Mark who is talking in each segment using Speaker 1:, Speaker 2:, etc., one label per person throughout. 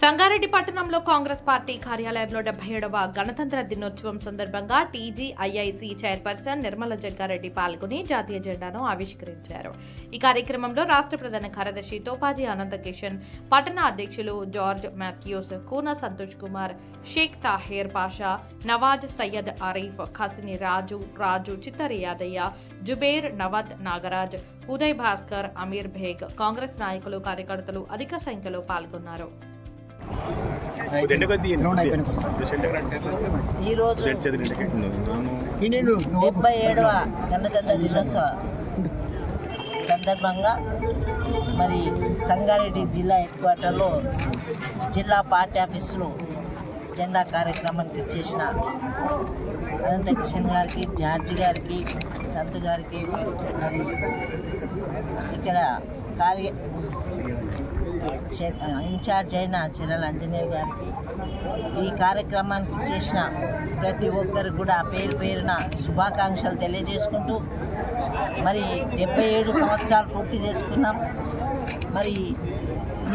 Speaker 1: సంగారెడ్డి పట్టణంలో కాంగ్రెస్ పార్టీ కార్యాలయంలో 77వ గణతంత్ర దినోత్సవం సందర్భంగా టీజీఐఐసీ చైర్పర్సన్ నిర్మల జగ్గారెడ్డి పాల్గొని జాతీయ జెండాను ఆవిష్కరించారు. ఈ కార్యక్రమంలో రాష్ట్ర ప్రధాన కార్యదర్శి తోపాజీ అనంతకిషన్, పట్టణ అధ్యక్షులు జార్జ్ మాథ్యూస్, కూన సంతోష్ కుమార్, షేక్ తాహీర్ పాషా, నవాజ్ సయ్యద్ ఆరిఫ్, ఖసిని రాజు చిత్తరి యాదయ్య, జుబేర్, నవద్ నాగరాజ్, ఉదయ్ భాస్కర్, అమీర్ బేగ్, కాంగ్రెస్ నాయకులు, కార్యకర్తలు అధిక సంఖ్యలో పాల్గొన్నారు.
Speaker 2: ఈరోజు 77వ గణతంత్ర దినోత్సవ సందర్భంగా మరి సంగారెడ్డి జిల్లా హెడ్ క్వార్టర్లో జిల్లా పార్టీ ఆఫీసులో జెండా కార్యక్రమానికి ఇచ్చేసిన అనంత కిషన్ గారికి, జార్జి గారికి, సంతు గారికి, మరి ఇక్కడ ఇన్ఛార్జ్ అయిన చిరల్ ఆంజనేయ గారికి, ఈ కార్యక్రమానికి చేసిన ప్రతి ఒక్కరికి కూడా పేరు పేరున శుభాకాంక్షలు తెలియజేసుకుంటూ మరి 77 సంవత్సరాలు పూర్తి చేసుకున్నాం. మరి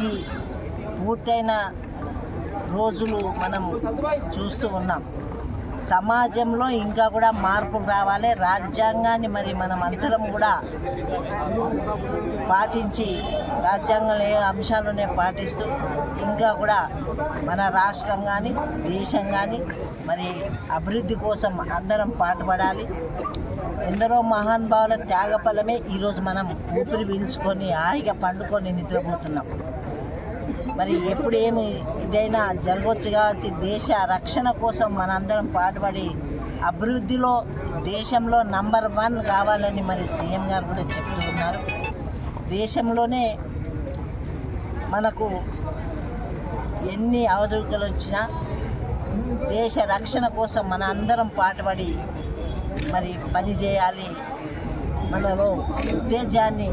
Speaker 2: ఈ పూర్తయిన రోజులు మనం చూస్తూ ఉన్నాం. సమాజంలో ఇంకా కూడా మార్పులు రావాలి. రాజ్యాంగాన్ని మరి మనం అందరం కూడా పాటించి రాజ్యాంగంలో ఏ అంశాలనే పాటిస్తూ ఇంకా కూడా మన రాష్ట్రం కానీ దేశం కానీ మరి అభివృద్ధి కోసం అందరం పాటుపడాలి. ఎందరో మహానుభావుల త్యాగఫలమే ఈరోజు మనం ఊపిరి పీల్చుకొని హాయిగా పండుకొని నిద్రపోతున్నాం. మరి ఎప్పుడు ఏమి ఇదైనా జరగవచ్చు కావచ్చు. దేశ రక్షణ కోసం మనందరం పాటుపడి అభివృద్ధిలో దేశంలో నంబర్ 1 కావాలని మరి సీఎం గారు కూడా చెప్తూ ఉన్నారు. దేశంలోనే మనకు ఎన్ని అవధులు వచ్చినా దేశ రక్షణ కోసం మన అందరం పాటుపడి మరి పని చేయాలి. మనలో ఉత్తేజాన్ని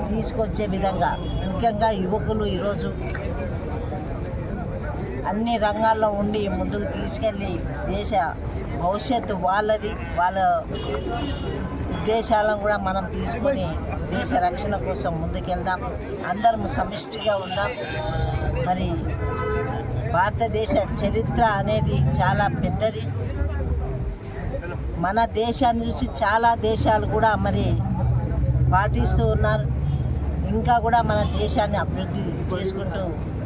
Speaker 2: తీసుకొచ్చే విధంగా ముఖ్యంగా యువకులు ఈరోజు అన్ని రంగాల్లో ఉండి ముందుకు తీసుకెళ్ళి దేశ భవిష్యత్తు వాళ్ళది, వాళ్ళ ఉద్దేశాలను కూడా మనం తీసుకొని దేశ రక్షణ కోసం ముందుకెళ్దాం. అందరం సమిష్టిగా ఉందాం. మరి భారతదేశ చరిత్ర అనేది చాలా పెద్దది. మన దేశాన్ని చూసి చాలా దేశాలు కూడా మరి పాటిస్తూ ఉన్నారు. ఇంకా కూడా మన దేశాన్ని అభివృద్ధి చేసుకుంటూ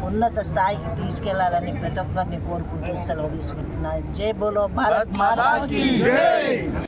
Speaker 2: ఉన్నత స్థాయికి తీసుకెళ్లాలని ప్రతి ఒక్కరిని కోరుకుంటూ సెలవు తీసుకుంటున్నారు. జై బోలో భారత్ మాతా కీ జై.